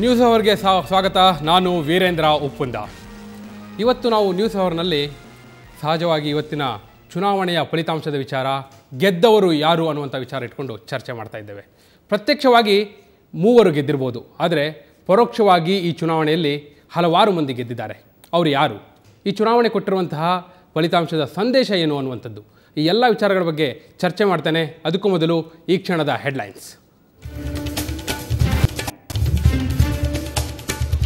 News ಅವರ್ಗೆ ಸ್ವಾಗತ. ನಾನು ವೀರೇಂದ್ರ ಉಪ್ಪುಂದ. ಇವತ್ತು ನಾವು ನ್ಯೂಸ್ ಅವರ್ನಲ್ಲಿ ಸಹಜವಾಗಿ ಇವತ್ತಿನ ಚುನಾವಣೆಯ ಫಲಿತಾಂಶದ ವಿಚಾರ, ಗೆದ್ದವರು ಯಾರು ಅನ್ನುವಂಥ ವಿಚಾರ ಇಟ್ಕೊಂಡು ಚರ್ಚೆ ಮಾಡ್ತಾ ಇದ್ದೇವೆ. ಪ್ರತ್ಯಕ್ಷವಾಗಿ 3 ಗೆದ್ದಿರ್ಬೋದು, ಆದರೆ ಪರೋಕ್ಷವಾಗಿ ಈ ಚುನಾವಣೆಯಲ್ಲಿ ಹಲವಾರು ಮಂದಿ ಗೆದ್ದಿದ್ದಾರೆ. ಅವರು ಯಾರು, ಈ ಚುನಾವಣೆ ಕೊಟ್ಟಿರುವಂತಹ ಫಲಿತಾಂಶದ ಸಂದೇಶ ಏನು ಅನ್ನುವಂಥದ್ದು, ಈ ಎಲ್ಲ ವಿಚಾರಗಳ ಬಗ್ಗೆ ಚರ್ಚೆ ಮಾಡ್ತೇನೆ. ಅದಕ್ಕೂ ಮೊದಲು ಈ ಕ್ಷಣದ ಹೆಡ್ಲೈನ್ಸ್.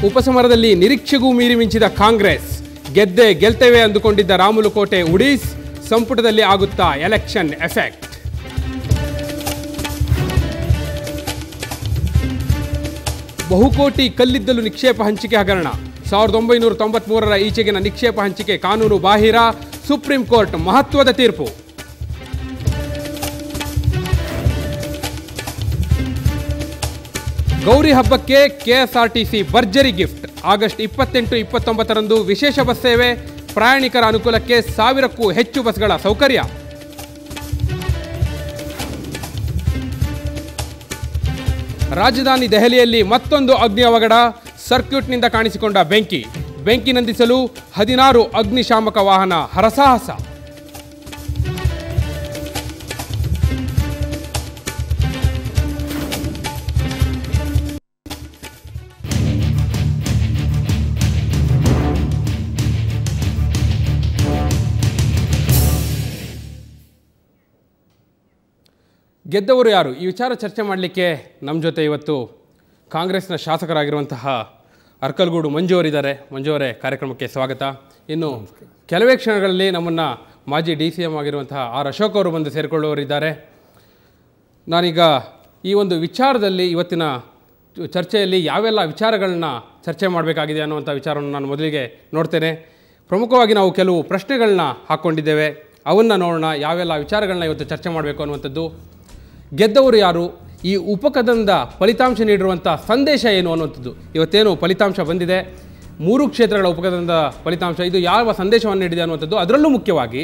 ಉಪಸಮರದಲ್ಲಿ ನಿರೀಕ್ಷೆಗೂ ಮೀರಿ ಮಿಂಚಿದ ಕಾಂಗ್ರೆಸ್, ಗೆಲ್ತೇವೆ ಅಂದುಕೊಂಡಿದ್ದ ರಾಮುಲುಕೋಟೆ ಉಡೀಸ್, ಸಂಪುಟದಲ್ಲಿ ಆಗುತ್ತಾ ಎಲೆಕ್ಷನ್ ಎಫೆಕ್ಟ್. ಬಹುಕೋಟಿ ಕಲ್ಲಿದ್ದಲು ನಿಕ್ಷೇಪ ಹಂಚಿಕೆ ಹಗರಣ, 1993ರ ಈಚೆಗಿನ ನಿಕ್ಷೇಪ ಹಂಚಿಕೆ ಕಾನೂನು ಬಾಹಿರ, ಸುಪ್ರೀಂ ಕೋರ್ಟ್ ಮಹತ್ವದ ತೀರ್ಪು. ಗೌರಿ ಹಬ್ಬಕ್ಕೆ ಕೆಎಸ್ಆರ್ಟಿಸಿ ಭರ್ಜರಿ ಗಿಫ್ಟ್. ಆಗಸ್ಟ್ 28-29ರಂದು ವಿಶೇಷ ಬಸ್ ಸೇವೆ, ಪ್ರಯಾಣಿಕರ ಅನುಕೂಲಕ್ಕೆ 1000ಕ್ಕೂ ಹೆಚ್ಚು ಬಸ್ಗಳ ಸೌಕರ್ಯ. ರಾಜಧಾನಿ ದೆಹಲಿಯಲ್ಲಿ ಮತ್ತೊಂದು ಅಗ್ನಿ ಅವಘಡ, ಸರ್ಕ್ಯೂಟ್ನಿಂದ ಕಾಣಿಸಿಕೊಂಡ ಬೆಂಕಿ ನಂದಿಸಲು 16 ಅಗ್ನಿಶಾಮಕ ವಾಹನ ಹರಸಾಹಸ. ಗೆದ್ದವರು ಯಾರು, ಈ ವಿಚಾರ ಚರ್ಚೆ ಮಾಡಲಿಕ್ಕೆ ನಮ್ಮ ಜೊತೆ ಇವತ್ತು ಕಾಂಗ್ರೆಸ್ನ ಶಾಸಕರಾಗಿರುವಂತಹ ಅರ್ಕಲ್ಗೂಡು ಮಂಜು ಅವರಿದ್ದಾರೆ. ಮಂಜು ಅವರೇ, ಕಾರ್ಯಕ್ರಮಕ್ಕೆ ಸ್ವಾಗತ. ಇನ್ನು ಕೆಲವೇ ಕ್ಷಣಗಳಲ್ಲಿ ನಮ್ಮನ್ನು ಮಾಜಿ DCM ಆಗಿರುವಂತಹ ಆರ್ ಅಶೋಕ್ ಅವರು ಬಂದು ಸೇರಿಕೊಳ್ಳುವವರಿದ್ದಾರೆ. ನಾನೀಗ ಈ ಒಂದು ವಿಚಾರದಲ್ಲಿ ಇವತ್ತಿನ ಚರ್ಚೆಯಲ್ಲಿ ಯಾವೆಲ್ಲ ವಿಚಾರಗಳನ್ನ ಚರ್ಚೆ ಮಾಡಬೇಕಾಗಿದೆ ಅನ್ನುವಂಥ ವಿಚಾರವನ್ನು ನಾನು ಮೊದಲಿಗೆ ನೋಡ್ತೇನೆ. ಪ್ರಮುಖವಾಗಿ ನಾವು ಕೆಲವು ಪ್ರಶ್ನೆಗಳನ್ನ ಹಾಕ್ಕೊಂಡಿದ್ದೇವೆ, ಅವನ್ನು ನೋಡೋಣ. ಯಾವೆಲ್ಲ ವಿಚಾರಗಳನ್ನ ಇವತ್ತು ಚರ್ಚೆ ಮಾಡಬೇಕು ಅನ್ನುವಂಥದ್ದು, ಗೆದ್ದವರು ಯಾರು, ಈ ಉಪಕದಂದ ಫಲಿತಾಂಶ ನೀಡಿರುವಂಥ ಸಂದೇಶ ಏನು ಅನ್ನುವಂಥದ್ದು. ಇವತ್ತೇನು ಫಲಿತಾಂಶ ಬಂದಿದೆ, 3 ಕ್ಷೇತ್ರಗಳ ಉಪಕದಂದ ಫಲಿತಾಂಶ, ಇದು ಯಾವ ಸಂದೇಶವನ್ನು ನೀಡಿದೆ ಅನ್ನುವಂಥದ್ದು. ಅದರಲ್ಲೂ ಮುಖ್ಯವಾಗಿ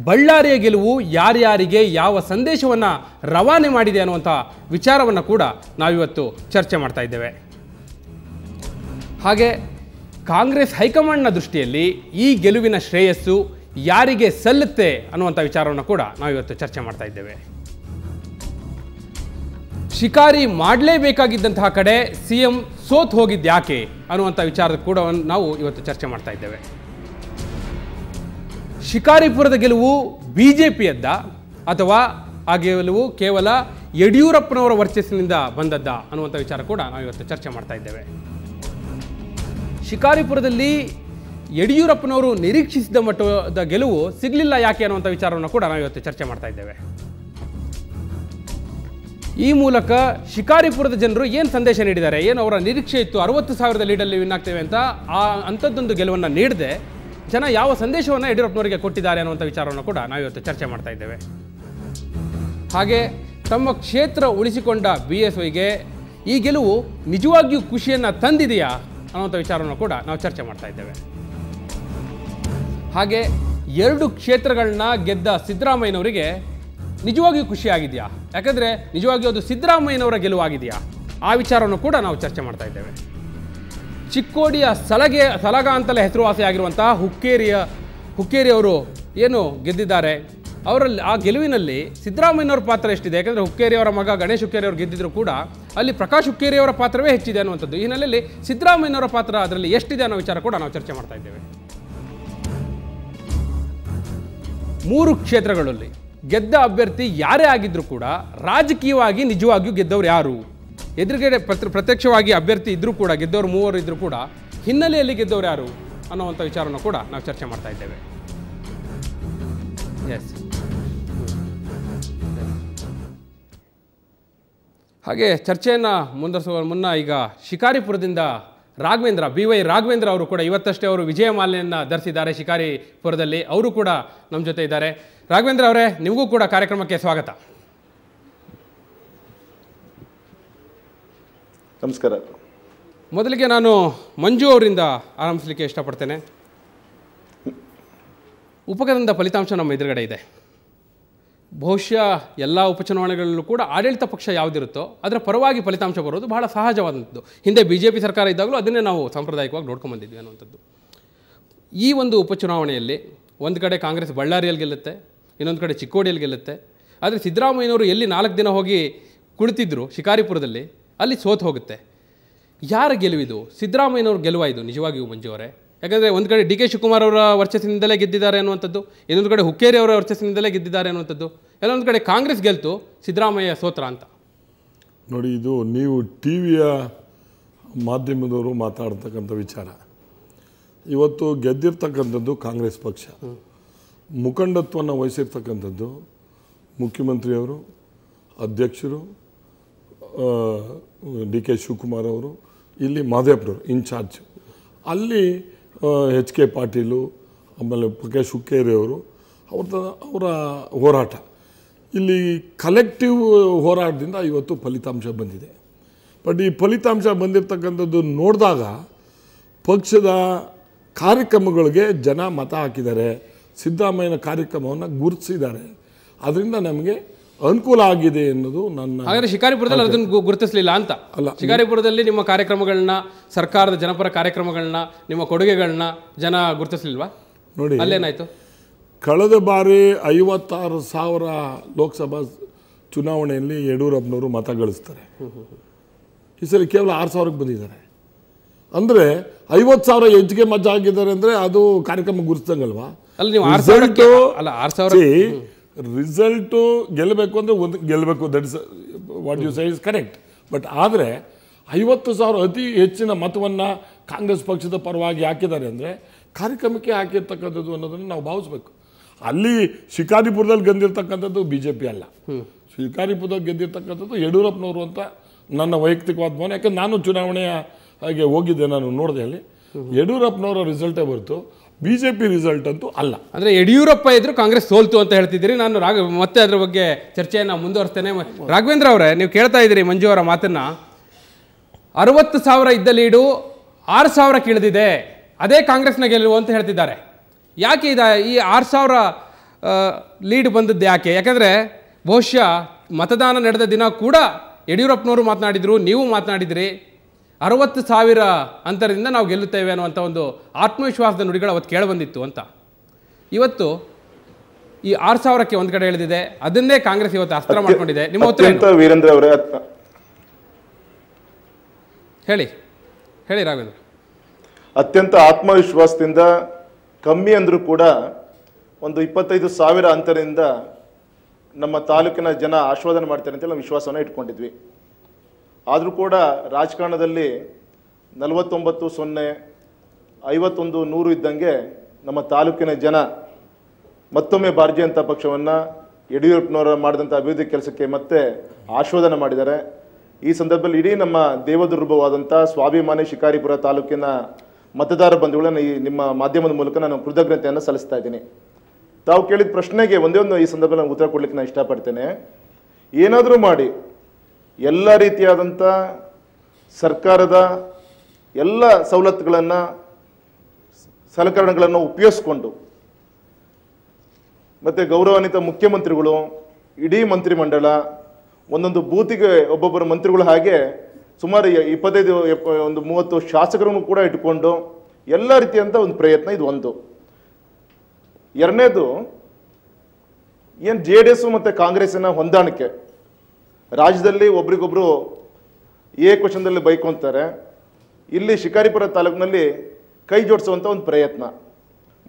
ಬಳ್ಳಾರಿಯ ಗೆಲುವು ಯಾರ್ಯಾರಿಗೆ ಯಾವ ಸಂದೇಶವನ್ನು ರವಾನೆ ಮಾಡಿದೆ ಅನ್ನುವಂಥ ವಿಚಾರವನ್ನು ಕೂಡ ನಾವಿವತ್ತು ಚರ್ಚೆ ಮಾಡ್ತಾ ಇದ್ದೇವೆ. ಹಾಗೆ ಕಾಂಗ್ರೆಸ್ ಹೈಕಮಾಂಡ್ನ ದೃಷ್ಟಿಯಲ್ಲಿ ಈ ಗೆಲುವಿನ ಶ್ರೇಯಸ್ಸು ಯಾರಿಗೆ ಸಲ್ಲುತ್ತೆ ಅನ್ನುವಂಥ ವಿಚಾರವನ್ನು ಕೂಡ ನಾವಿವತ್ತು ಚರ್ಚೆ ಮಾಡ್ತಾ ಇದ್ದೇವೆ. ಶಿಕಾರಿ ಮಾಡಲೇಬೇಕಾಗಿದ್ದಂತಹ ಕಡೆ CM ಸೋತ್ ಹೋಗಿದ್ಯಾಕೆ ಅನ್ನುವಂಥ ವಿಚಾರದ ಕೂಡ ನಾವು ಇವತ್ತು ಚರ್ಚೆ ಮಾಡ್ತಾ ಇದ್ದೇವೆ. ಶಿಕಾರಿಪುರದ ಗೆಲುವು BJPಯದ್ದ ಅಥವಾ ಆ ಗೆಲುವು ಕೇವಲ ಯಡಿಯೂರಪ್ಪನವರ ವರ್ಚಸ್ಸಿನಿಂದ ಬಂದದ್ದ ಅನ್ನುವಂಥ ವಿಚಾರ ಕೂಡ ನಾವು ಇವತ್ತು ಚರ್ಚೆ ಮಾಡ್ತಾ ಇದ್ದೇವೆ. ಶಿಕಾರಿಪುರದಲ್ಲಿ ಯಡಿಯೂರಪ್ಪನವರು ನಿರೀಕ್ಷಿಸಿದ ಮಟ್ಟದ ಗೆಲುವು ಸಿಗಲಿಲ್ಲ ಯಾಕೆ ಅನ್ನುವಂಥ ವಿಚಾರವನ್ನು ಕೂಡ ನಾವು ಇವತ್ತು ಚರ್ಚೆ ಮಾಡ್ತಾ ಇದ್ದೇವೆ. ಈ ಮೂಲಕ ಶಿಕಾರಿಪುರದ ಜನರು ಏನು ಸಂದೇಶ ನೀಡಿದ್ದಾರೆ, ಏನು ಅವರ ನಿರೀಕ್ಷೆ ಇತ್ತು 60,000 ಲೀಡಲ್ಲಿ ವಿನ್ ಆಗ್ತೇವೆ ಅಂತ, ಅಂಥದ್ದೊಂದು ಗೆಲುವನ್ನು ನೀಡದೆ ಜನ ಯಾವ ಸಂದೇಶವನ್ನು ಯಡಿಯೂರಪ್ಪನವರಿಗೆ ಕೊಟ್ಟಿದ್ದಾರೆ ಅನ್ನುವಂಥ ವಿಚಾರವನ್ನು ಕೂಡ ನಾವಿವತ್ತು ಚರ್ಚೆ ಮಾಡ್ತಾ ಇದ್ದೇವೆ. ಹಾಗೆ ತಮ್ಮ ಕ್ಷೇತ್ರ ಉಳಿಸಿಕೊಂಡ BSYಗೆ ಈ ಗೆಲುವು ನಿಜವಾಗಿಯೂ ಖುಷಿಯನ್ನು ತಂದಿದೆಯಾ ಅನ್ನುವಂಥ ವಿಚಾರವನ್ನು ಕೂಡ ನಾವು ಚರ್ಚೆ ಮಾಡ್ತಾ ಇದ್ದೇವೆ. ಹಾಗೆ 2 ಕ್ಷೇತ್ರಗಳನ್ನ ಗೆದ್ದ ಸಿದ್ದರಾಮಯ್ಯನವರಿಗೆ ನಿಜವಾಗಿಯೂ ಖುಷಿಯಾಗಿದೆಯಾ, ಯಾಕಂದರೆ ನಿಜವಾಗಿಯೂ ಅದು ಸಿದ್ದರಾಮಯ್ಯನವರ ಗೆಲುವಾಗಿದೆಯಾ, ಆ ವಿಚಾರವನ್ನು ಕೂಡ ನಾವು ಚರ್ಚೆ ಮಾಡ್ತಾ ಇದ್ದೇವೆ. ಚಿಕ್ಕೋಡಿಯ ಸಲಗ ಅಂತಲೇ ಹೆಸರುವಾಸಿಯಾಗಿರುವಂತಹ ಹುಕ್ಕೇರಿಯವರು ಏನು ಗೆದ್ದಿದ್ದಾರೆ, ಅವರಲ್ಲಿ ಆ ಗೆಲುವಿನಲ್ಲಿ ಸಿದ್ದರಾಮಯ್ಯನವರ ಪಾತ್ರ ಎಷ್ಟಿದೆ, ಯಾಕಂದರೆ ಹುಕ್ಕೇರಿಯವರ ಮಗ ಗಣೇಶ್ ಹುಕ್ಕೇರಿಯವರು ಗೆದ್ದಿದ್ರು ಕೂಡ ಅಲ್ಲಿ ಪ್ರಕಾಶ್ ಹುಕ್ಕೇರಿಯವರ ಪಾತ್ರವೇ ಹೆಚ್ಚಿದೆ ಅನ್ನುವಂಥದ್ದು. ಈ ಹಿನ್ನೆಲೆಯಲ್ಲಿ ಸಿದ್ದರಾಮಯ್ಯನವರ ಪಾತ್ರ ಅದರಲ್ಲಿ ಎಷ್ಟಿದೆ ಅನ್ನೋ ವಿಚಾರ ಕೂಡ ನಾವು ಚರ್ಚೆ ಮಾಡ್ತಾ ಇದ್ದೇವೆ. 3 ಕ್ಷೇತ್ರಗಳಲ್ಲಿ ಗೆದ್ದ ಅಭ್ಯರ್ಥಿ ಯಾರೇ ಆಗಿದ್ದರೂ ಕೂಡ ರಾಜಕೀಯವಾಗಿ ನಿಜವಾಗಿಯೂ ಗೆದ್ದವರು ಯಾರು, ಎದುರುಗಡೆ ಪ್ರತ್ಯಕ್ಷವಾಗಿ ಅಭ್ಯರ್ಥಿ ಇದ್ದರೂ ಕೂಡ, ಗೆದ್ದವರು 3 ಇದ್ದರೂ ಕೂಡ ಹಿನ್ನೆಲೆಯಲ್ಲಿ ಗೆದ್ದವರು ಯಾರು ಅನ್ನುವಂಥ ವಿಚಾರವನ್ನು ಕೂಡ ನಾವು ಚರ್ಚೆ ಮಾಡ್ತಾ ಇದ್ದೇವೆ. ಎಸ್, ಹಾಗೆ ಚರ್ಚೆಯನ್ನು ಮುಂದುವರಿಸುವ ಮುನ್ನ ಈಗ ಶಿಕಾರಿಪುರದಿಂದ BY ರಾಘವೇಂದ್ರ ಅವರು ಕೂಡ ಇವತ್ತಷ್ಟೇ ಅವರು ವಿಜಯ ಮಾಲೆಯನ್ನು ಧರಿಸಿದ್ದಾರೆ ಶಿಕಾರಿಪುರದಲ್ಲಿ. ಅವರು ಕೂಡ ನಮ್ಮ ಜೊತೆ ಇದ್ದಾರೆ. ರಾಘವೇಂದ್ರ ಅವರೇ, ನಿಮಗೂ ಕೂಡ ಕಾರ್ಯಕ್ರಮಕ್ಕೆ ಸ್ವಾಗತ. ನಮಸ್ಕಾರ. ಮೊದಲಿಗೆ ನಾನು ಮಂಜು ಅವರಿಂದ ಆರಂಭಿಸಲಿಕ್ಕೆ ಇಷ್ಟಪಡ್ತೇನೆ. ಉಪಕದಂದ ಫಲಿತಾಂಶ ನಮ್ಮ ಎದುರುಗಡೆ ಇದೆ. ಬಹುಶಃ ಎಲ್ಲ ಉಪಚುನಾವಣೆಗಳಲ್ಲೂ ಕೂಡ ಆಡಳಿತ ಪಕ್ಷ ಯಾವುದಿರುತ್ತೋ ಅದರ ಪರವಾಗಿ ಫಲಿತಾಂಶ ಬರೋದು ಬಹಳ ಸಹಜವಾದಂಥದ್ದು. ಹಿಂದೆ BJP ಸರ್ಕಾರ ಇದ್ದಾಗಲೂ ಅದನ್ನೇ ನಾವು ಸಾಂಪ್ರದಾಯಿಕವಾಗಿ ನೋಡ್ಕೊಂಡ್ಬಂದಿದ್ವಿ ಅನ್ನುವಂಥದ್ದು. ಈ ಒಂದು ಉಪಚುನಾವಣೆಯಲ್ಲಿ ಒಂದು ಕಡೆ ಕಾಂಗ್ರೆಸ್ ಬಳ್ಳಾರಿಯಲ್ಲಿ ಗೆಲ್ಲುತ್ತೆ, ಇನ್ನೊಂದು ಕಡೆ ಚಿಕ್ಕೋಡಿಯಲ್ಲಿ ಗೆಲ್ಲುತ್ತೆ. ಆದರೆ ಸಿದ್ದರಾಮಯ್ಯನವರು ಎಲ್ಲಿ 4 ದಿನ ಹೋಗಿ ಕುಳಿತಿದ್ರು ಶಿಕಾರಿಪುರದಲ್ಲಿ, ಅಲ್ಲಿ ಸೋತು ಹೋಗುತ್ತೆ. ಯಾರ ಗೆಲುವಿದು? ಸಿದ್ದರಾಮಯ್ಯನವ್ರ ಗೆಲುವ ಇದು ನಿಜವಾಗಿಯೂ ಮಂಜು ಅವರೇ? ಯಾಕಂದರೆ ಒಂದು ಕಡೆ DK ಶಿವಕುಮಾರ್ ಅವರ ವರ್ಚಸ್ಸಿನಿಂದಲೇ ಗೆದ್ದಿದ್ದಾರೆ ಅನ್ನುವಂಥದ್ದು, ಇನ್ನೊಂದು ಕಡೆ ಹುಕ್ಕೇರಿ ಅವರ ವರ್ಚಸ್ಸಿನಿಂದಲೇ ಗೆದ್ದಿದ್ದಾರೆ ಅನ್ನುವಂಥದ್ದು, ಎಲ್ಲೊಂದು ಕಡೆ ಕಾಂಗ್ರೆಸ್ ಗೆಲ್ತು, ಸಿದ್ದರಾಮಯ್ಯ ಸೋತ್ರ ಅಂತ. ನೋಡಿ, ಇದು ನೀವು TVಯ ಮಾಧ್ಯಮದವರು ಮಾತಾಡ್ತಕ್ಕಂಥ ವಿಚಾರ. ಇವತ್ತು ಗೆದ್ದಿರ್ತಕ್ಕಂಥದ್ದು ಕಾಂಗ್ರೆಸ್ ಪಕ್ಷ, ಮುಖಂಡತ್ವವನ್ನು ವಹಿಸಿರ್ತಕ್ಕಂಥದ್ದು ಮುಖ್ಯಮಂತ್ರಿಯವರು, ಅಧ್ಯಕ್ಷರು DK ಶಿವಕುಮಾರ್ ಅವರು, ಇಲ್ಲಿ ಮಾದೇವ್ರವರು ಇನ್ಚಾರ್ಜ್, ಅಲ್ಲಿ HK ಪಾಟೀಲು, ಆಮೇಲೆ ಪ್ರಕಾಶ್ ಹುಕ್ಕೇರಿ ಅವರು, ಅವರ ಹೋರಾಟ, ಇಲ್ಲಿ ಕಲೆಕ್ಟಿವ್ ಹೋರಾಟದಿಂದ ಇವತ್ತು ಫಲಿತಾಂಶ ಬಂದಿದೆ. ಬಟ್ ಈ ಫಲಿತಾಂಶ ಬಂದಿರತಕ್ಕಂಥದ್ದು ನೋಡಿದಾಗ ಪಕ್ಷದ ಕಾರ್ಯಕ್ರಮಗಳಿಗೆ ಜನ ಮತ ಹಾಕಿದ್ದಾರೆ, ಸಿದ್ದರಾಮಯ್ಯನ ಕಾರ್ಯಕ್ರಮವನ್ನು ಗುರುತಿಸಿದ್ದಾರೆ, ಅದರಿಂದ ನಮಗೆ ಅನುಕೂಲ ಆಗಿದೆ ಅನ್ನೋದು ನನ್ನ. ಹಾಗಾದ್ರೆ ಶಿಕಾರಿಪುರದಲ್ಲಿ ಅದನ್ನು ಗುರುತಿಸಲಿಲ್ಲ ಅಂತ ಅಲ್ಲ. ಶಿಕಾರಿಪುರದಲ್ಲಿ ನಿಮ್ಮ ಕಾರ್ಯಕ್ರಮಗಳನ್ನ, ಸರ್ಕಾರದ ಜನಪರ ಕಾರ್ಯಕ್ರಮಗಳನ್ನ, ನಿಮ್ಮ ಕೊಡುಗೆಗಳನ್ನ ಜನ ಗುರುತಿಸಲಿಲ್ವಾ? ನೋಡಿ, ಅಲ್ಲೇನಾಯ್ತು? ಕಳೆದ ಬಾರಿ 56,000 ಲೋಕಸಭಾ ಚುನಾವಣೆಯಲ್ಲಿ ಯಡಿಯೂರಪ್ಪನವರು ಮತ ಗಳಿಸ್ತಾರೆ. ಈ ಸಲ ಕೇವಲ 6,000ಕ್ಕೆ ಬಂದಿದ್ದಾರೆ. ಅಂದರೆ 50,000 ಹೆಚ್ಚಿಗೆ ಮತ ಆಗಿದ್ದಾರೆ ಅಂದರೆ ಅದು ಕಾರ್ಯಕ್ರಮ ಗುರುತಿಸಂಗಲ್ವಾ? ಅಲ್ಲ, ನೀವು 6,000 ರಿಸಲ್ಟು ಗೆಲ್ಲಬೇಕು ಅಂದರೆ ಒಂದು ಗೆಲ್ಲಬೇಕು, that is what you say is correct. But ಆದರೆ 50,000 ಅತಿ ಹೆಚ್ಚಿನ ಮತವನ್ನು ಕಾಂಗ್ರೆಸ್ ಪಕ್ಷದ ಪರವಾಗಿ ಹಾಕಿದ್ದಾರೆ ಅಂದರೆ ಕಾರ್ಯಕ್ರಮಕ್ಕೆ ಹಾಕಿರ್ತಕ್ಕಂಥದ್ದು ಅನ್ನೋದನ್ನು ನಾವು ಭಾವಿಸ್ಬೇಕು. ಅಲ್ಲಿ ಶಿಕಾರಿಪುರದಲ್ಲಿ ಗೆದ್ದಿರ್ತಕ್ಕಂಥದ್ದು BJP ಅಲ್ಲ, ಶಿಕಾರಿಪುರದಲ್ಲಿ ಗೆದ್ದಿರ್ತಕ್ಕಂಥದ್ದು ಯಡಿಯೂರಪ್ಪನವರು ಅಂತ ನನ್ನ ವೈಯಕ್ತಿಕವಾದ ಭಾವನೆ. ಯಾಕಂದ್ರೆ ನಾನು ಚುನಾವಣೆಯ ಹಾಗೆ ಹೋಗಿದ್ದೆ, ನಾನು ನೋಡಿದೆ, ಅಲ್ಲಿ ಯಡಿಯೂರಪ್ಪನವರ ರಿಸಲ್ಟೇ ಹೊರತು BJP ರಿಸಲ್ಟ್ ಅಂತೂ ಅಲ್ಲ. ಅಂದರೆ ಯಡಿಯೂರಪ್ಪ ಇದ್ರು ಕಾಂಗ್ರೆಸ್ ಸೋಲ್ತು ಅಂತ ಹೇಳ್ತಿದ್ದೀರಿ. ನಾನು ಮತ್ತೆ ಅದರ ಬಗ್ಗೆ ಚರ್ಚೆಯನ್ನು ಮುಂದುವರಿಸ್ತೇನೆ. ರಾಘವೇಂದ್ರ ಅವರೇ, ನೀವು ಕೇಳ್ತಾ ಇದ್ದೀರಿ ಮಂಜು ಅವರ ಮಾತನ್ನು. 60,000 ಇದ್ದ ಲೀಡು 6,000ಕ್ಕೆ ಇಳಿದಿದೆ, ಅದೇ ಕಾಂಗ್ರೆಸ್ನ ಗೆಲುವು ಅಂತ ಹೇಳ್ತಿದ್ದಾರೆ. ಯಾಕೆ ಈ 6,000 ಲೀಡ್ ಬಂದದ್ದು ಯಾಕೆ? ಯಾಕಂದರೆ ಬಹುಶಃ ಮತದಾನ ನಡೆದ ದಿನ ಕೂಡ ಯಡಿಯೂರಪ್ಪನವರು ಮಾತನಾಡಿದರು, ನೀವು ಮಾತನಾಡಿದಿರಿ, 60,000 ಅಂತರದಿಂದ ನಾವು ಗೆಲ್ಲುತ್ತೇವೆ ಅನ್ನುವಂಥ ಒಂದು ಆತ್ಮವಿಶ್ವಾಸದ ನುಡಿಗಳು ಅವತ್ತು ಕೇಳಿಬಂದಿತ್ತು ಅಂತ. ಇವತ್ತು ಈ 6,000ಕ್ಕೆ ಒಂದು ಕಡೆ ಇಳಿದಿದೆ, ಅದನ್ನೇ ಕಾಂಗ್ರೆಸ್ ಇವತ್ತು ಅಸ್ತ್ರ ಮಾಡ್ಕೊಂಡಿದೆ. ನಿಮ್ಮ ಉತ್ತರ ವೀರೇಂದ್ರ ಅವರೇ? ಹೇಳಿ ರಾಘವೇಂದ್ರ. ಅತ್ಯಂತ ಆತ್ಮವಿಶ್ವಾಸದಿಂದ, ಕಮ್ಮಿ ಅಂದರೂ ಕೂಡ ಒಂದು 25,000 ಅಂತರದಿಂದ ನಮ್ಮ ತಾಲೂಕಿನ ಜನ ಆಶೀರ್ವಾದ ಮಾಡ್ತಾರೆ ಅಂತ ನಾವು ವಿಶ್ವಾಸವನ್ನು ಇಟ್ಕೊಂಡಿದ್ವಿ. ಆದರೂ ಕೂಡ ರಾಜಕಾರಣದಲ್ಲಿ 49-0, 51-100 ಇದ್ದಂಗೆ ನಮ್ಮ ತಾಲೂಕಿನ ಜನ ಮತ್ತೊಮ್ಮೆ ಭಾರತೀಯ ಜನತಾ ಪಕ್ಷವನ್ನು ಯಡಿಯೂರಪ್ಪನವರ ಮಾಡಿದಂಥ ಅಭಿವೃದ್ಧಿ ಕೆಲಸಕ್ಕೆ ಮತ್ತೆ ಆಶೀರ್ವಾದ ಮಾಡಿದ್ದಾರೆ. ಈ ಸಂದರ್ಭದಲ್ಲಿ ಇಡೀ ನಮ್ಮ ದೇವದುರ್ಗವಾದಂಥ ಸ್ವಾಭಿಮಾನಿ ಶಿಕಾರಿಪುರ ತಾಲೂಕಿನ ಮತದಾರ ಬಂಧುಗಳನ್ನ ನಿಮ್ಮ ಮಾಧ್ಯಮದ ಮೂಲಕ ನಾನು ಕೃತಜ್ಞತೆಯನ್ನು ಸಲ್ಲಿಸ್ತಾ ಇದ್ದೀನಿ. ತಾವು ಕೇಳಿದ ಪ್ರಶ್ನೆಗೆ ಒಂದೇ ಒಂದು ಈ ಸಂದರ್ಭದಲ್ಲಿ ನಾನು ಉತ್ತರ ಕೊಡ್ಲಿಕ್ಕೆ ನಾನು ಇಷ್ಟಪಡ್ತೇನೆ. ಏನಾದರೂ ಮಾಡಿ ಎಲ್ಲ ರೀತಿಯಾದಂಥ ಸರ್ಕಾರದ ಎಲ್ಲ ಸವಲತ್ತುಗಳನ್ನು, ಸಲಕರಣೆಗಳನ್ನು ಉಪಯೋಗಿಸ್ಕೊಂಡು ಮತ್ತು ಗೌರವಾನ್ವಿತ ಮುಖ್ಯಮಂತ್ರಿಗಳು, ಇಡೀ ಮಂತ್ರಿಮಂಡಲ, ಒಂದೊಂದು ಬೂತಿಗೆ ಒಬ್ಬೊಬ್ಬರು ಮಂತ್ರಿಗಳು, ಹಾಗೆ ಸುಮಾರು 25-30 ಶಾಸಕರನ್ನು ಕೂಡ ಇಟ್ಕೊಂಡು ಎಲ್ಲ ರೀತಿಯಂಥ ಒಂದು ಪ್ರಯತ್ನ ಇದು ಒಂದು. ಎರಡನೇದು, ಏನು JDS ಮತ್ತು ಕಾಂಗ್ರೆಸ್ಸಿನ ಹೊಂದಾಣಿಕೆ, ರಾಜ್ಯದಲ್ಲಿ ಒಬ್ರಿಗೊಬ್ರು ಕ್ವಶನ್ದಲ್ಲಿ ಬೈಕೊಂತಾರೆ, ಇಲ್ಲಿ ಶಿಕಾರಿಪುರ ತಾಲೂಕಿನಲ್ಲಿ ಕೈ ಜೋಡಿಸುವಂಥ ಒಂದು ಪ್ರಯತ್ನ.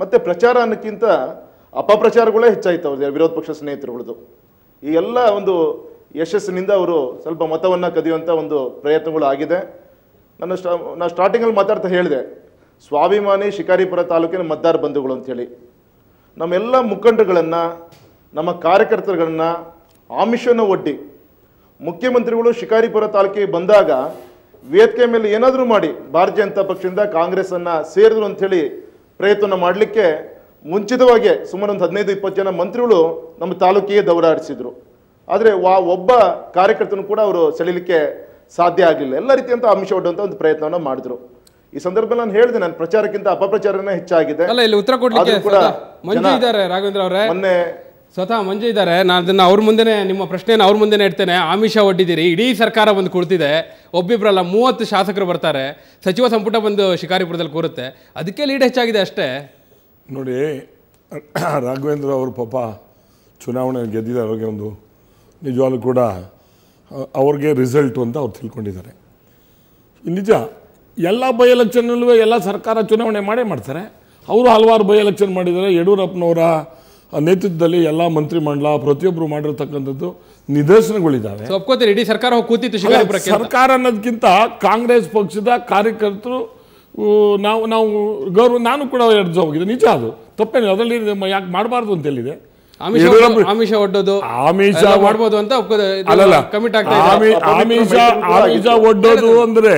ಮತ್ತು ಪ್ರಚಾರ ಅನ್ನೋಕ್ಕಿಂತ ಅಪಪ್ರಚಾರಗಳೇ ಹೆಚ್ಚಾಯ್ತವ್ರೆ ವಿರೋಧ ಪಕ್ಷ ಸ್ನೇಹಿತರುಗಳದು. ಈ ಎಲ್ಲ ಒಂದು ಯಶಸ್ಸಿನಿಂದ ಅವರು ಸ್ವಲ್ಪ ಮತವನ್ನು ಕದಿಯುವಂಥ ಒಂದು ಪ್ರಯತ್ನಗಳು ಆಗಿದೆ. ನಾನು ಸ್ಟಾರ್ಟಿಂಗಲ್ಲಿ ಮಾತಾಡ್ತಾ ಹೇಳಿದೆ, ಸ್ವಾಭಿಮಾನಿ ಶಿಕಾರಿಪುರ ತಾಲೂಕಿನ ಮತದಾರ ಬಂಧುಗಳು ಅಂಥೇಳಿ ನಮ್ಮೆಲ್ಲ ಮುಖಂಡರುಗಳನ್ನು, ನಮ್ಮ ಕಾರ್ಯಕರ್ತರುಗಳನ್ನು ಆಮಿಷವನ್ನು ಒಡ್ಡಿ ಮುಖ್ಯಮಂತ್ರಿಗಳು ಶಿಕಾರಿಪುರ ತಾಲೂಕಿಗೆ ಬಂದಾಗ ವೇದಿಕೆ ಮೇಲೆ ಏನಾದರೂ ಮಾಡಿ ಭಾರತೀಯ ಜನತಾ ಪಕ್ಷದಿಂದ ಕಾಂಗ್ರೆಸ್ಸನ್ನು ಸೇರಿದ್ರು ಅಂಥೇಳಿ ಪ್ರಯತ್ನ ಮಾಡಲಿಕ್ಕೆ ಮುಂಚಿತವಾಗಿ ಸುಮಾರು ಒಂದು 15-20 ಜನ ಮಂತ್ರಿಗಳು ನಮ್ಮ ತಾಲೂಕಿಗೆ ದೌಡಾಡಿಸಿದ್ರು. ಆದರೆ ಒಬ್ಬ ಕಾರ್ಯಕರ್ತನು ಕೂಡ ಅವರು ಸೆಳೀಲಿಕ್ಕೆ ಸಾಧ್ಯ ಆಗಲಿಲ್ಲ. ಎಲ್ಲ ರೀತಿಯಂತ ಆಮಿಷ ಒಡ್ಡುವಂಥ ಒಂದು ಪ್ರಯತ್ನವನ್ನು ಮಾಡಿದ್ರು. ಈ ಸಂದರ್ಭದಲ್ಲಿ ನಾನು ಹೇಳಿದೆ, ನಾನು ಪ್ರಚಾರಕ್ಕಿಂತ ಅಪಪ್ರಚಾರನೇ ಹೆಚ್ಚಾಗಿದೆ. ಅಲ್ಲ, ಇಲ್ಲಿ ಉತ್ತರ ಕೊಡ್ಲಿಕ್ಕೆ ಮಂಜು ಇದ್ದಾರೆ ರಾಘವೇಂದ್ರ ಅವರೇ. ಮೊನ್ನೆ ಸ್ವತಃ ಮಂಜು ಇದ್ದಾರೆ. ನಾನು ಅದನ್ನು ಅವ್ರ ಮುಂದೆನೇ ನಿಮ್ಮ ಪ್ರಶ್ನೆಯನ್ನು ಅವ್ರ ಮುಂದೆನೇ ಇಡ್ತೇನೆ. ಆಮಿಷ ಒಡ್ಡಿದ್ದೀರಿ, ಇಡೀ ಸರ್ಕಾರ ಬಂದು ಕುಳಿತಿದೆ, ಒಬ್ಬಿಬ್ಬರಲ್ಲ 30 ಶಾಸಕರು ಬರ್ತಾರೆ, ಸಚಿವ ಸಂಪುಟ ಬಂದು ಶಿಕಾರಿಪುರದಲ್ಲಿ ಕೂರುತ್ತೆ, ಅದಕ್ಕೆ ಲೀಡ್ ಹೆಚ್ಚಾಗಿದೆ ಅಷ್ಟೇ. ನೋಡಿ, ರಾಘವೇಂದ್ರ ಅವರು ಪಾಪ ಚುನಾವಣೆ ಗೆದ್ದಿದ್ದಾರೆ, ಅವ್ರಿಗೆ ಒಂದು ನಿಜವಾಗ್ಲೂ ಕೂಡ ಅವ್ರಿಗೆ ರಿಸಲ್ಟು ಅಂತ ಅವ್ರು ತಿಳ್ಕೊಂಡಿದ್ದಾರೆ. ನಿಜ, ಎಲ್ಲ ಬೈ ಎಲೆಕ್ಷನ್ನಲ್ಲೂ ಎಲ್ಲ ಸರ್ಕಾರ ಚುನಾವಣೆ ಮಾಡ್ತಾರೆ. ಅವರು ಹಲವಾರು ಬೈ ಎಲೆಕ್ಷನ್ ಮಾಡಿದ್ದಾರೆ. ಯಡಿಯೂರಪ್ಪನವರ ನೇತೃತ್ವದಲ್ಲಿ ಎಲ್ಲ ಮಂತ್ರಿಮಂಡಲ ಪ್ರತಿಯೊಬ್ಬರು ಮಾಡಿರ್ತಕ್ಕಂಥದ್ದು ನಿದರ್ಶನಗಳಿದ್ದಾವೆ. ಒಪ್ಕೋತೀರಿ ಇಡೀ ಸರ್ಕಾರ ಹೋಗಿ ಕೂತಿತ್ತು ಶಿಕಾರಿಪುರಕ್ಕೆ? ಸರ್ಕಾರ ಅನ್ನೋದಕ್ಕಿಂತ ಕಾಂಗ್ರೆಸ್ ಪಕ್ಷದ ಕಾರ್ಯಕರ್ತರು ನಾವು ಗೌರವ, ನಾನು ಕೂಡ 2 ದಿವಸ ಹೋಗಿದ್ದೆ. ನಿಜ, ಅದು ತಪ್ಪೇನು, ಅದರಲ್ಲಿ ಯಾಕೆ ಮಾಡಬಾರ್ದು ಅಂತ ಹೇಳಿದೆ. ಆಮಿಷ ಒಡ್ಡೋದು, ಆಮಿಷ ಮಾಡ್ಬೋದು ಅಂತ ಕಮಿಟ್ ಆಗ್ತಾ ಆಮಿಷ ಒಡ್ಡೋದು ಅಂದ್ರೆ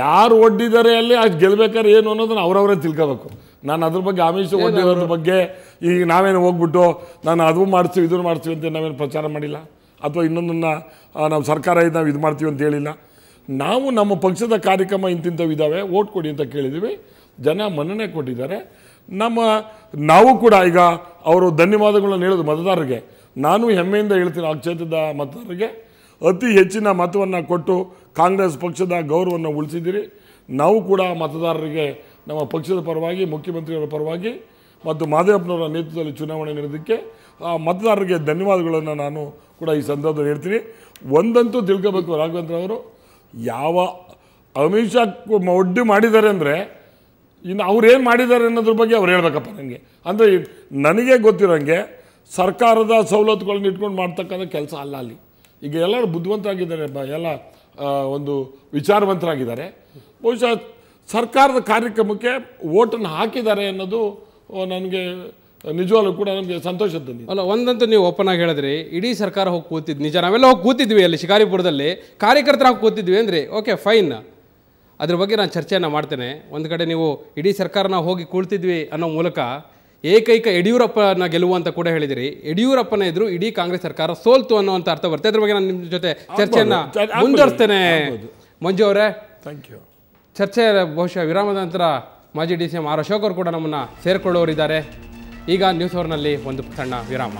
ಯಾರು ಒಡ್ಡಿದ್ದಾರೆ ಅಲ್ಲಿ ಅಷ್ಟು ಗೆಲ್ಬೇಕಾದ್ರೆ ಏನು ಅನ್ನೋದನ್ನ ಅವ್ರವರೇ ತಿಳ್ಕೋಬೇಕು. ನಾನು ಅದ್ರ ಬಗ್ಗೆ ಆಮಿಷ ಒಡ್ಡಿರೋದ್ರ ಬಗ್ಗೆ ಈಗ ನಾವೇನು ಹೋಗ್ಬಿಟ್ಟು ನಾನು ಅದು ಮಾಡ್ತೀವಿ ಇದನ್ನು ಮಾಡ್ತೀವಿ ಅಂತ ನಾವೇನು ಪ್ರಚಾರ ಮಾಡಿಲ್ಲ, ಅಥವಾ ಇನ್ನೊಂದನ್ನು ನಾವು ಸರ್ಕಾರ ನಾವು ಇದು ಮಾಡ್ತೀವಿ ಅಂತ ಹೇಳಿಲ್ಲ. ನಾವು ನಮ್ಮ ಪಕ್ಷದ ಕಾರ್ಯಕ್ರಮ ಇಂತಿಂಥವು ಇದ್ದಾವೆ, ಓಟ್ ಕೊಡಿ ಅಂತ ಕೇಳಿದ್ದೀವಿ, ಜನ ಮನ್ನಣೆ ಕೊಟ್ಟಿದ್ದಾರೆ. ನಾವು ಕೂಡ ಈಗ ಅವರು ಧನ್ಯವಾದಗಳನ್ನು ಹೇಳೋದು ಮತದಾರರಿಗೆ. ನಾನು ಹೆಮ್ಮೆಯಿಂದ ಹೇಳ್ತೀನಿ, ಆ ಕ್ಷೇತ್ರದ ಮತದಾರರಿಗೆ ಅತಿ ಹೆಚ್ಚಿನ ಮತವನ್ನು ಕೊಟ್ಟು ಕಾಂಗ್ರೆಸ್ ಪಕ್ಷದ ಗೌರವವನ್ನು ಉಳಿಸಿದ್ದೀರಿ. ನಾವು ಕೂಡ ಮತದಾರರಿಗೆ ನಮ್ಮ ಪಕ್ಷದ ಪರವಾಗಿ, ಮುಖ್ಯಮಂತ್ರಿಯವರ ಪರವಾಗಿ ಮತ್ತು ಮಾದೇವಪ್ಪನವರ ನೇತೃತ್ವದಲ್ಲಿ ಚುನಾವಣೆ ನಡೆದಕ್ಕೆ ಆ ಮತದಾರರಿಗೆ ಧನ್ಯವಾದಗಳನ್ನು ನಾನು ಕೂಡ ಈ ಸಂದರ್ಭದಲ್ಲಿ ಹೇಳ್ತೀನಿ. ಒಂದಂತೂ ತಿಳ್ಕೋಬೇಕು, ರಾಘವೇಂದ್ರ ಅವರು ಯಾವ ಅಮಿಷ ಒಡ್ಡಿ ಮಾಡಿದ್ದಾರೆ ಅಂದರೆ ಇನ್ನು ಅವ್ರೇನು ಮಾಡಿದ್ದಾರೆ ಅನ್ನೋದ್ರ ಬಗ್ಗೆ ಅವ್ರು ಹೇಳ್ಬೇಕಪ್ಪ ನನಗೆ. ಅಂದರೆ ನನಗೆ ಗೊತ್ತಿರೋಂಗೆ ಸರ್ಕಾರದ ಸವಲತ್ತುಗಳನ್ನ ಇಟ್ಕೊಂಡು ಮಾಡ್ತಕ್ಕಂಥ ಕೆಲಸ ಅಲ್ಲ ಅಲ್ಲಿ. ಈಗ ಎಲ್ಲರೂ ಬುದ್ಧಿವಂತರಾಗಿದ್ದಾರೆ, ಎಲ್ಲ ಒಂದು ವಿಚಾರವಂತರಾಗಿದ್ದಾರೆ. ಬಹುಶಃ ಸರ್ಕಾರದ ಕಾರ್ಯಕ್ರಮಕ್ಕೆ ಓಟನ್ನು ಹಾಕಿದ್ದಾರೆ ಅನ್ನೋದು ನನಗೆ ನಿಜವಾಗ್ಲೂ ಕೂಡ ನನಗೆ ಸಂತೋಷ ತಂದಿದೆ. ಅಲ್ಲ, ಒಂದಂತೂ ನೀವು ಓಪನ್ ಆಗಿ ಹೇಳಿದ್ರಿ, ಇಡೀ ಸರ್ಕಾರ ಹೋಗಿ ಕೂತಿದ್ದು ನಿಜ, ನಾವೆಲ್ಲ ಹೋಗಿ ಕೂತಿದ್ವಿ ಅಲ್ಲಿ ಶಿಕಾರಿಪುರದಲ್ಲಿ, ಕಾರ್ಯಕರ್ತರು ಹೋಗಿ ಕೂತಿದ್ವಿ ಅಂದರೆ ಓಕೆ ಫೈನ್, ಅದ್ರ ಬಗ್ಗೆ ನಾನು ಚರ್ಚೆಯನ್ನು ಮಾಡ್ತೇನೆ. ಒಂದು ಕಡೆ ನೀವು ಇಡೀ ಸರ್ಕಾರನ ಹೋಗಿ ಕೂಳ್ತಿದ್ವಿ ಅನ್ನೋ ಮೂಲಕ ಏಕೈಕ ಯಡಿಯೂರಪ್ಪನ ಗೆಲುವು ಅಂತ ಕೂಡ ಹೇಳಿದಿರಿ. ಯಡಿಯೂರಪ್ಪನ ಎದುರು ಇಡೀ ಕಾಂಗ್ರೆಸ್ ಸರ್ಕಾರ ಸೋಲ್ತು ಅನ್ನೋಂಥ ಅರ್ಥ ಬರುತ್ತೆ. ಅದ್ರ ಬಗ್ಗೆ ನಾನು ನಿಮ್ಮ ಜೊತೆ ಚರ್ಚೆಯನ್ನು ಮುಂದುವರಿಸ್ತೇನೆ. ಮಂಜು ಅವರೇ, ಥ್ಯಾಂಕ್ ಯು. ಚರ್ಚೆ ಬಹುಶಃ ವಿರಾಮದ ನಂತರ ಮಾಜಿ DCM ಆರ್ ಅಶೋಕ್ ಅವರು ಕೂಡ ನಮ್ಮನ್ನು ಸೇರಿಕೊಳ್ಳೋರಿದ್ದಾರೆ. ಈಗ ನ್ಯೂಸ್ ಅವರ್ನಲ್ಲಿ ಒಂದು ಸಣ್ಣ ವಿರಾಮ.